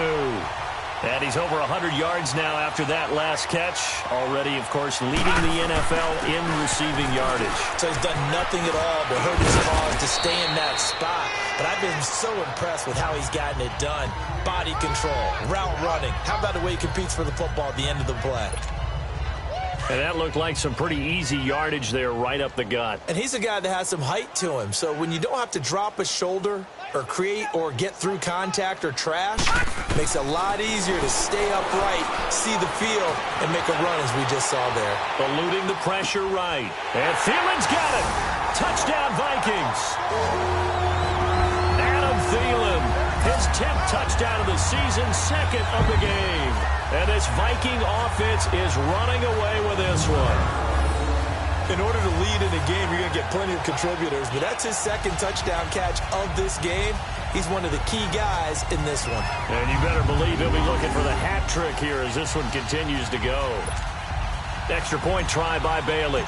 And he's over 100 yards now after that last catch. Already, of course, leading the NFL in receiving yardage. So he's done nothing at all to hurt his cause to stay in that spot. But I've been so impressed with how he's gotten it done. Body control, route running. How about the way he competes for the football at the end of the play? And that looked like some pretty easy yardage there right up the gut. And he's a guy that has some height to him. So when you don't have to drop a shoulder or create or get through contact or trash, makes it a lot easier to stay upright, see the field, and make a run as we just saw there. Eluding the pressure right. And Thielen's got it. Touchdown, Vikings. Adam Thielen, his 10th touchdown of the season, second of the game. And this Viking offense is running away with this one. In order to lead in a game, you're going to get plenty of contributors, but that's his second touchdown catch of this game. He's one of the key guys in this one. And you better believe he'll be looking for the hat trick here as this one continues to go. Extra point try by Bailey.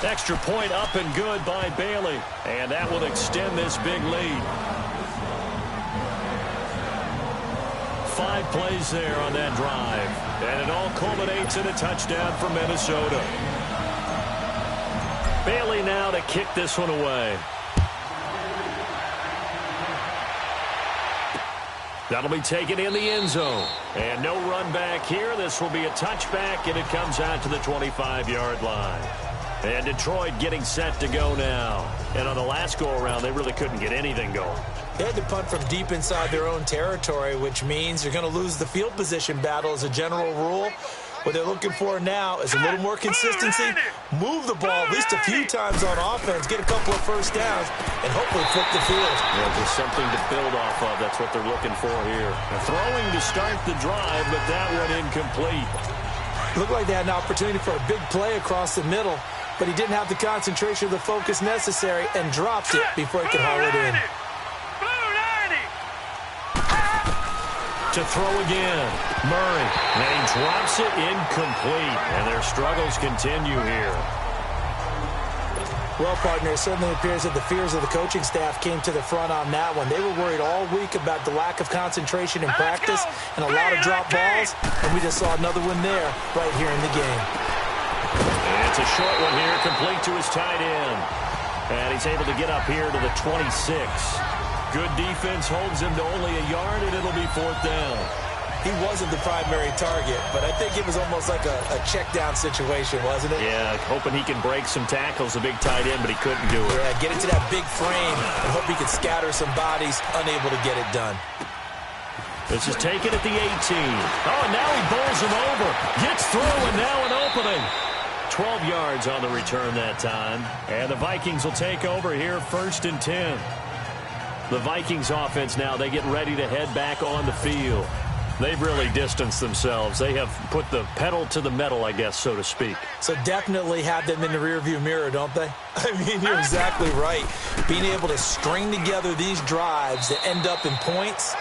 Extra point up and good by Bailey. And that will extend this big lead. 5 plays there on that drive. And it all culminates in a touchdown for Minnesota. Bailey now to kick this one away. That'll be taken in the end zone. And no run back here. This will be a touchback, and it comes out to the 25-yard line. And Detroit getting set to go now. And on the last go-around, they really couldn't get anything going. They had to punt from deep inside their own territory, which means you're going to lose the field position battle as a general rule. What they're looking for now is a little more consistency, move the ball at least a few times on offense, get a couple of first downs, and hopefully flip the field. Yeah, just something to build off of. That's what they're looking for here. Throwing to start the drive, but that one incomplete. Looked like they had an opportunity for a big play across the middle, but he didn't have the concentration or the focus necessary and dropped it before he could haul it in. To throw again, Murray. And he drops it incomplete. And their struggles continue here. Well, partner, it certainly appears that the fears of the coaching staff came to the front on that one. They were worried all week about the lack of concentration in practice and a lot of drop balls. And we just saw another one there right here in the game. And it's a short one here, complete to his tight end. And he's able to get up here to the 26. Good defense holds him to only a yard, and it'll be 4th down. He wasn't the primary target, but I think it was almost like a check-down situation, wasn't it? Yeah, hoping he can break some tackles, a big tight end, but he couldn't do it. Yeah, get into that big frame and hope he could scatter some bodies, unable to get it done. This is taken at the 18. Oh, and now he bowls him over. Gets through, and now an opening. 12 yards on the return that time. And the Vikings will take over here, 1st and 10. The Vikings offense now, they get ready to head back on the field. They've really distanced themselves. They have put the pedal to the metal, I guess, so to speak. So definitely have them in the rearview mirror, don't they? I mean, you're exactly right. Being able to string together these drives that end up in points,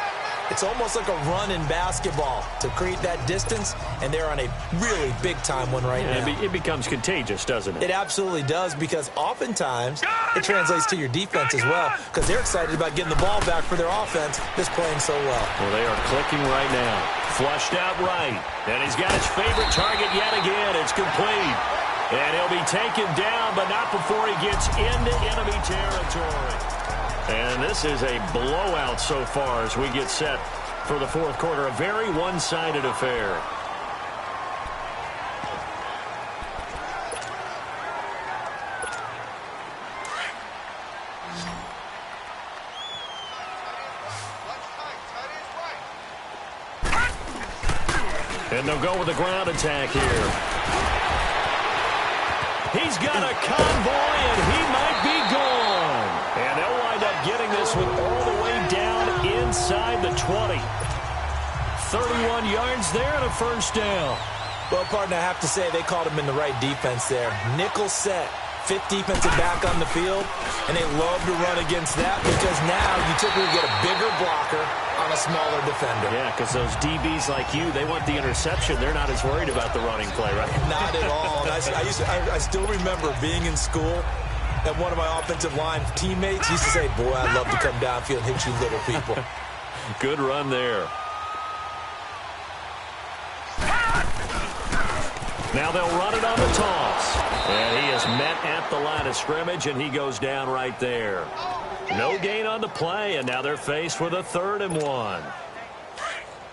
it's almost like a run in basketball to create that distance, and they're on a really big-time one right now. It becomes contagious, doesn't it? It absolutely does, because oftentimes it translates to your defense as well, because they're excited about getting the ball back for their offense that's playing so well. Well, they are clicking right now. Flushed out right. And he's got his favorite target yet again. It's complete. And he'll be taken down, but not before he gets into enemy territory. And this is a blowout so far as we get set for the 4th quarter. A very one-sided affair. And they'll go with the ground attack here. He's got a convoy, and he might be gone. And they'll wind up getting this one all the way down inside the 20. 31 yards there and a first down. Well, partner, I have to say they called him in the right defense there. Nickel set. Fifth defensive back on the field, and they love to run against that because now you typically get a bigger blocker on a smaller defender. Yeah, because those DBs like you, they want the interception. They're not as worried about the running play, right? Not at all. I still remember being in school, and one of my offensive line teammates used to say, boy, I'd love to come downfield and hit you little people. Good run there. Now they'll run it on the toss. And he is met at the line of scrimmage, and he goes down right there. No gain on the play, and now they're faced with a 3rd and 1.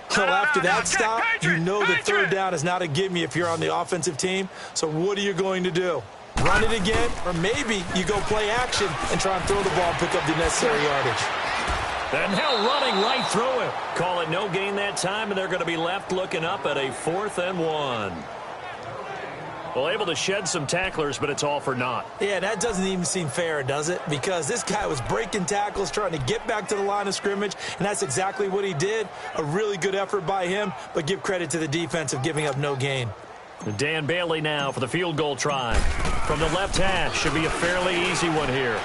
So after that stop, you know that 3rd down is not a gimme if you're on the offensive team. So what are you going to do? Run it again? Or maybe you go play action and try and throw the ball and pick up the necessary yardage. And now running right through him. Call it no gain that time, and they're going to be left looking up at a 4th and 1. Well, able to shed some tacklers, but it's all for naught. Yeah, that doesn't even seem fair, does it? Because this guy was breaking tackles, trying to get back to the line of scrimmage, and that's exactly what he did. A really good effort by him, but give credit to the defense of giving up no gain. Dan Bailey now for the field goal try. From the left hash, should be a fairly easy one here.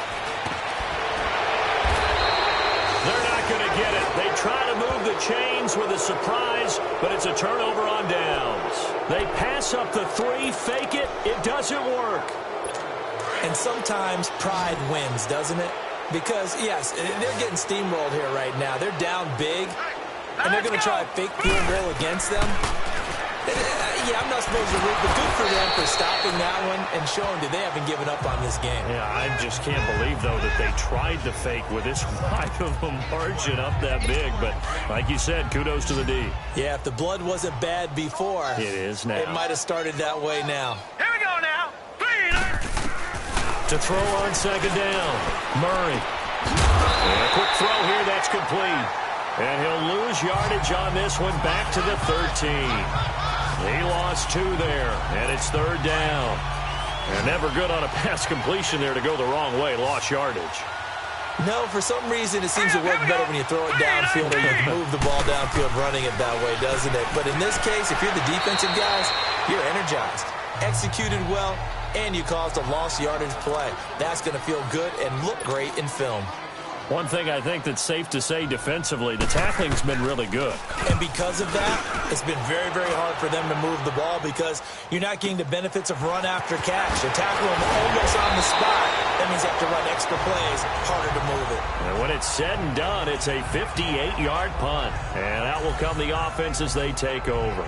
They're not going to get it. They try to move the chains with a surprise, but it's a turnover on downs. They pass up the 3, fake it. It doesn't work. And sometimes pride wins, doesn't it? Because, yes, they're getting steamrolled here right now. They're down big, and they're going to try a fake field goal against them. Yeah, I'm not supposed to root, but good for them for stopping that one and showing that they haven't given up on this game. Yeah, I just can't believe, though, that they tried the fake with this wide of a margin up that big. But like you said, kudos to the D. Yeah, if the blood wasn't bad before, it is now. It might have started that way now. Here we go now. Cleaner. To throw on 2nd down, Murray. And a quick throw here, that's complete. And he'll lose yardage on this one back to the 13. He lost 2 there, and it's 3rd down. And never good on a pass completion there to go the wrong way. Lost yardage. No, for some reason it seems to work better when you throw it downfield or you move the ball downfield running it that way, doesn't it? But in this case, if you're the defensive guys, you're energized, executed well, and you caused a lost yardage play. That's going to feel good and look great in film. One thing I think that's safe to say defensively, the tackling's been really good. And because of that, it's been very, very hard for them to move the ball because you're not getting the benefits of run after catch. You're tackling them almost on the spot. That means you have to run extra plays, harder to move it. And when it's said and done, it's a 58-yard punt. And out will come the offense as they take over.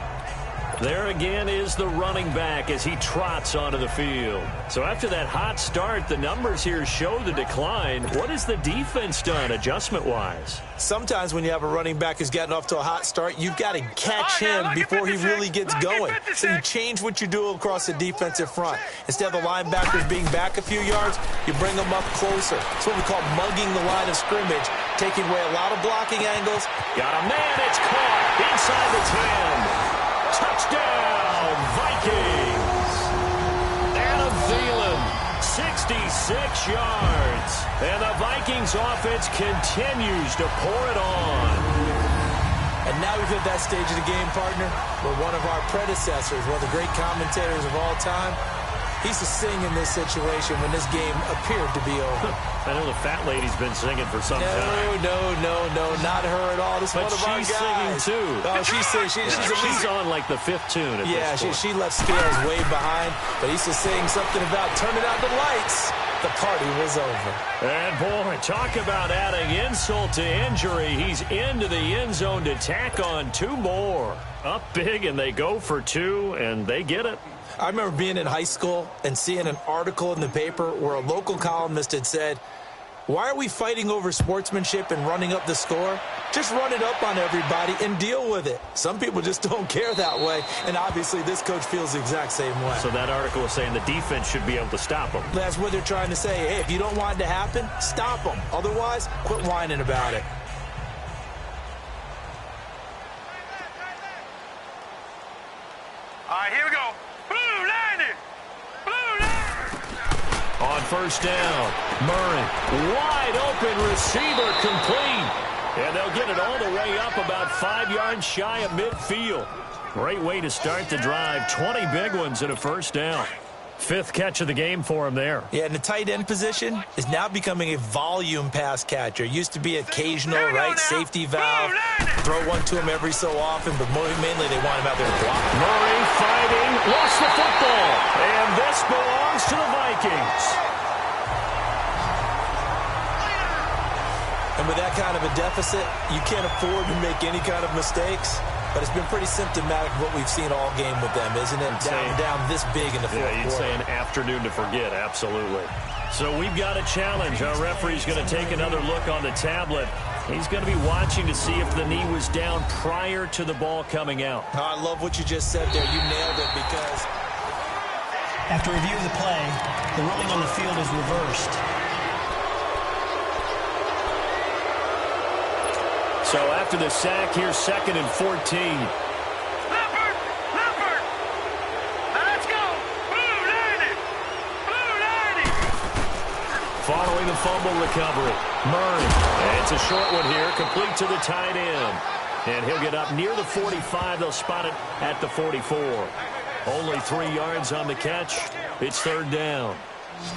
There again is the running back as he trots onto the field. So after that hot start, the numbers here show the decline. What has the defense done adjustment-wise? Sometimes when you have a running back who's gotten off to a hot start, you've got to catch him before he really gets going. So you change what you do across the defensive front. Instead of the linebackers being back a few yards, you bring them up closer. It's what we call mugging the line of scrimmage, taking away a lot of blocking angles. Got a man, it's caught inside the 10. Touchdown, Vikings! Adam Thielen, 66 yards. And the Vikings offense continues to pour it on. And now we've hit that stage of the game, partner, where one of our predecessors, one of the great commentators of all time, he used to sing in this situation when this game appeared to be over. I know the fat lady's been singing for some time. No, not her at all. This is one of our guys. She's singing too. Oh, she's on like the 5th tune at this point. she left scales way behind, but he used to sing something about turning out the lights. The party was over. And boy, talk about adding insult to injury. He's into the end zone to tack on 2 more. Up big, and they go for 2, and they get it. I remember being in high school and seeing an article in the paper where a local columnist had said, why are we fighting over sportsmanship and running up the score? Just run it up on everybody and deal with it. Some people just don't care that way, and obviously this coach feels the exact same way. So that article is saying the defense should be able to stop them. That's what they're trying to say. Hey, if you don't want it to happen, stop them. Otherwise, quit whining about it. All right, here we go. Blue line. On 1st down, Murray, wide open receiver complete. And they'll get it all the way up about 5 yards shy of midfield. Great way to start the drive. 20 big ones and a first down. 5th catch of the game for him there. Yeah, and the tight end position is now becoming a volume pass catcher. Used to be occasional, right, safety valve. Throw one to him every so often, but mainly they want him out there to block. Murray fighting, lost the football. And this belongs to the Vikings. And with that kind of a deficit, you can't afford to make any kind of mistakes. But it's been pretty symptomatic of what we've seen all game with them, isn't it? Down this big in the fourth quarter. You'd say an afternoon to forget, absolutely. So we've got a challenge. Our referee's going to take another look on the tablet. He's going to be watching to see if the knee was down prior to the ball coming out. Oh, I love what you just said there. You nailed it because... After review of the play, the ruling on the field is reversed. So after the sack, here's 2nd and 14. Leopard! Leopard! Let's go! Blue 90! Blue 90! Following the fumble recovery, Murray. And it's a short one here, complete to the tight end. And he'll get up near the 45. They'll spot it at the 44. Only 3 yards on the catch. It's 3rd down.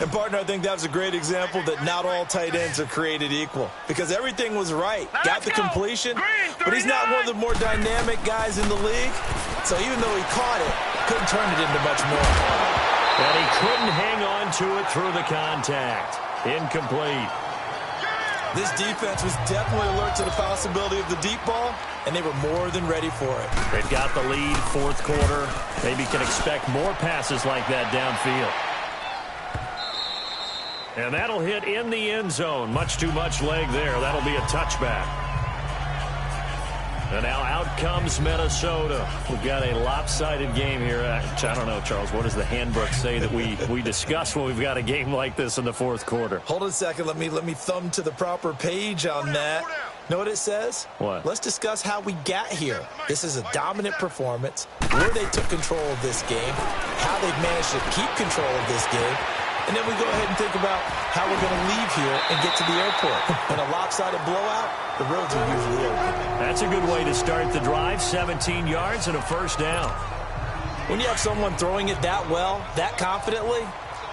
And, partner, I think that was a great example that not all tight ends are created equal. Because everything was right. Got the completion, but he's not one of the more dynamic guys in the league. So even though he caught it, couldn't turn it into much more. And he couldn't hang on to it through the contact. Incomplete. This defense was definitely alert to the possibility of the deep ball, and they were more than ready for it. They've got the lead, 4th quarter. Maybe can expect more passes like that downfield. And that'll hit in the end zone. Much too much leg there. That'll be a touchback. And now out comes Minnesota. We've got a lopsided game here. I don't know, Charles, what does the handbook say that we discuss when we've got a game like this in the 4th quarter? Hold on a second. Let me thumb to the proper page on that. Know what it says? What? Let's discuss how we got here. This is a dominant performance, where they took control of this game, how they've managed to keep control of this game, and then we go ahead and think about how we're going to leave here and get to the airport. In a lopsided blowout, the roads are usually open. That's a good way to start the drive. 17 yards and a first down. When you have someone throwing it that well, that confidently,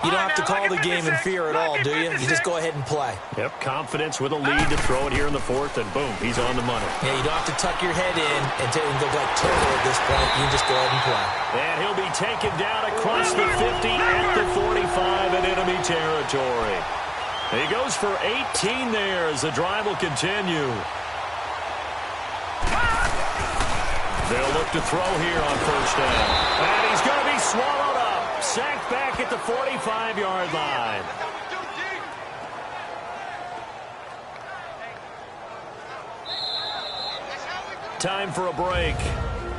you don't have to call the game in fear at all, do you? You just go ahead and play. Yep, confidence with a lead to throw it here in the 4th, and boom, he's on the money. Yeah, you don't have to tuck your head in and look like turtle at this point. You can just go ahead and play. And he'll be taken down across the 50 at the 45 in enemy territory. He goes for 18 there as the drive will continue. They'll look to throw here on first down. And he's going to be swallowed up. Sacked back at the 45-yard line. Time for a break.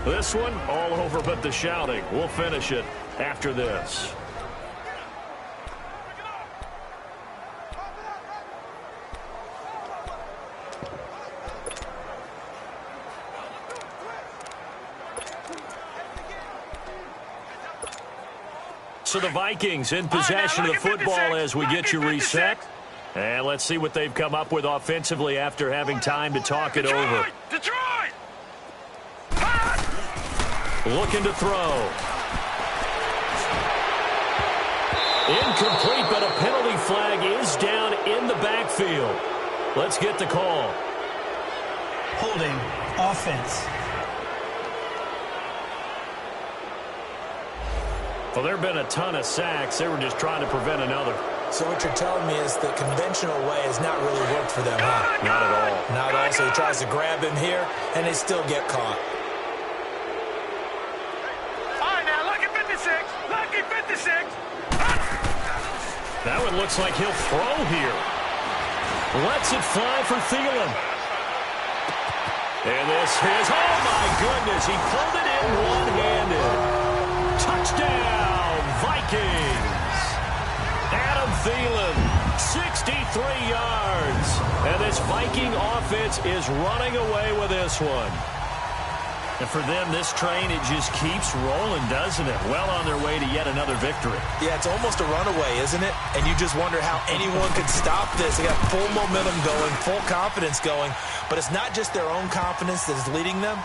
This one, all over but the shouting. We'll finish it after this. So the Vikings in possession of the football as we get you reset. And let's see what they've come up with offensively after having time to talk it over. Detroit! Looking to throw. Incomplete, but a penalty flag is down in the backfield. Let's get the call. Holding offense. Well, there have been a ton of sacks. They were just trying to prevent another. So what you're telling me is the conventional way has not really worked for them, huh? Not at all. Not at all. So he tries to grab him here, and they still get caught. All right, now, lucky 56. Lucky 56. That one looks like he'll throw here. Lets it fly for Thielen. And this is, oh my goodness, he pulled it in one-handed. Touchdown, Vikings. Adam Thielen, 63 yards. And this Viking offense is running away with this one. And for them, this train, it just keeps rolling, doesn't it? Well on their way to yet another victory. Yeah, it's almost a runaway, isn't it? And you just wonder how anyone could stop this. They got full momentum going, full confidence going. But it's not just their own confidence that is leading them.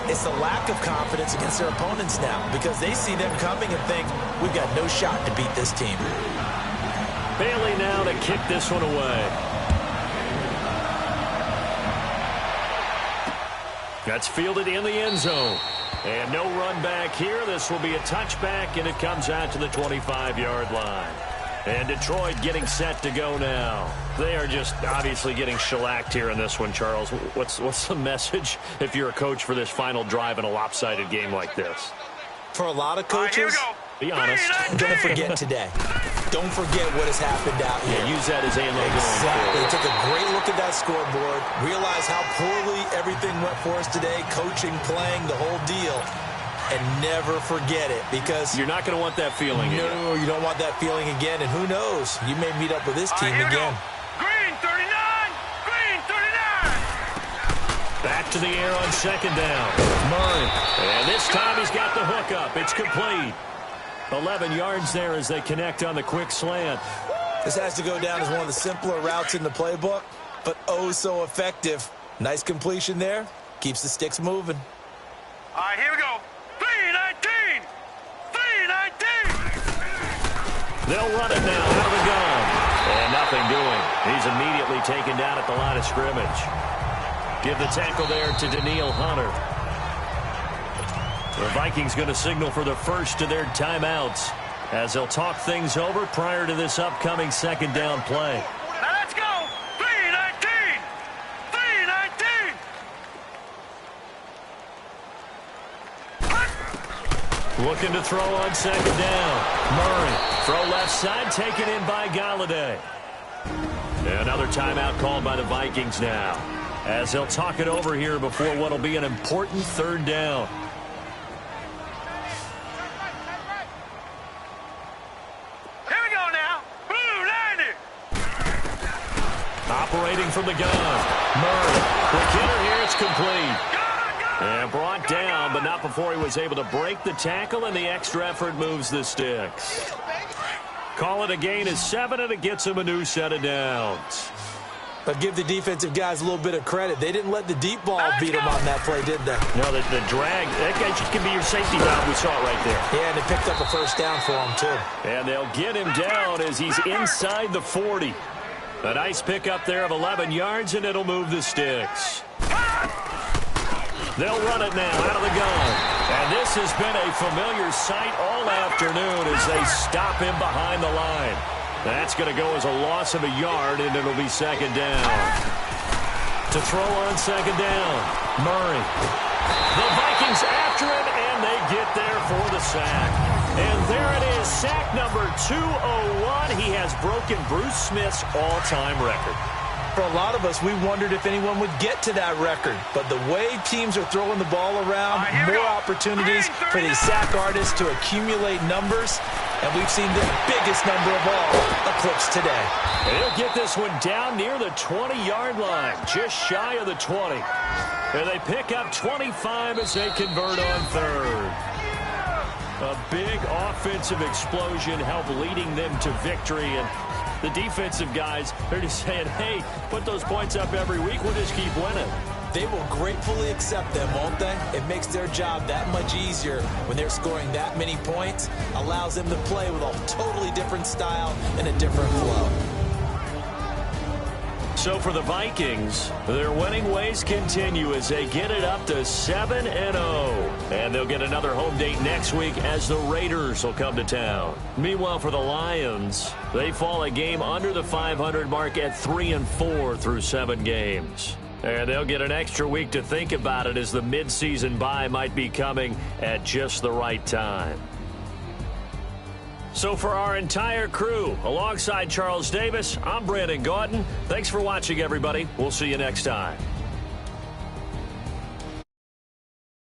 It's the lack of confidence against their opponents now, because they see them coming and think, we've got no shot to beat this team. Bailey now to kick this one away. That's fielded in the end zone. And no run back here. This will be a touchback, and it comes out to the 25-yard line. And Detroit getting set to go now. They are just obviously getting shellacked here in this one, Charles. What's the message if you're a coach for this final drive in a lopsided game like this? For a lot of coaches, be honest. Don't forget today. Don't forget what has happened out here. Yeah, use that as ammo. Exactly. Took a great look at that scoreboard. Realize how poorly everything went for us today. Coaching, playing, the whole deal. And never forget it, because you're not going to want that feeling again. No, you don't want that feeling again. And who knows? You may meet up with this team again. Green 39! Green 39! Back to the air on second down. Murray. And this time he's got the hook up. It's complete. 11 yards there as they connect on the quick slant. This has to go down as one of the simpler routes in the playbook, but oh so effective. Nice completion there. Keeps the sticks moving. All right, here we go. 319! 319! They'll run it now out of the gun. And nothing doing. He's immediately taken down at the line of scrimmage. Give the tackle there to Daniil Hunter. The Vikings going to signal for the first of their timeouts as they'll talk things over prior to this upcoming second down play. Now let's go! 319! 319! Looking to throw on second down. Murray. Throw left side, taken in by Galladay. Another timeout called by the Vikings now, as they'll talk it over here before what will be an important third down. Here we go now. Blue 90! Operating from the gun. Murray. The killer here, it's complete. And brought down, but not before he was able to break the tackle, and the extra effort moves the sticks. Call it a gain of 7, and it gets him a new set of downs. But give the defensive guys a little bit of credit. They didn't let the deep ball beat them on that play, did they? No, the drag, that guy can be your safety valve. We saw it right there. Yeah, and they picked up a first down for him, too. And they'll get him down as he's inside the 40. A nice pickup there of 11 yards, and it'll move the sticks. They'll run it now out of the gun. And this has been a familiar sight all afternoon as they stop him behind the line. That's going to go as a loss of a yard, and it'll be second down. To throw on second down, Murray. The Vikings after him, and they get there for the sack. And there it is, sack number 201. He has broken Bruce Smith's all-time record. For a lot of us, we wondered if anyone would get to that record. But the way teams are throwing the ball around, more opportunities for these sack artists to accumulate numbers. And we've seen the biggest number of all eclipsed today. They'll get this one down near the 20-yard line, just shy of the 20. And they pick up 25 as they convert on third. A big offensive explosion helped leading them to victory. And the defensive guys, they're just saying, hey, put those points up every week. We'll just keep winning. They will gratefully accept them, won't they? It makes their job that much easier when they're scoring that many points. Allows them to play with a totally different style and a different flow. So for the Vikings, their winning ways continue as they get it up to 7-0. And they'll get another home date next week as the Raiders will come to town. Meanwhile, for the Lions, they fall a game under the 500 mark at 3-4 through 7 games. And they'll get an extra week to think about it as the midseason bye might be coming at just the right time. So for our entire crew, alongside Charles Davis, I'm Brandon Gaudin. Thanks for watching, everybody. We'll see you next time.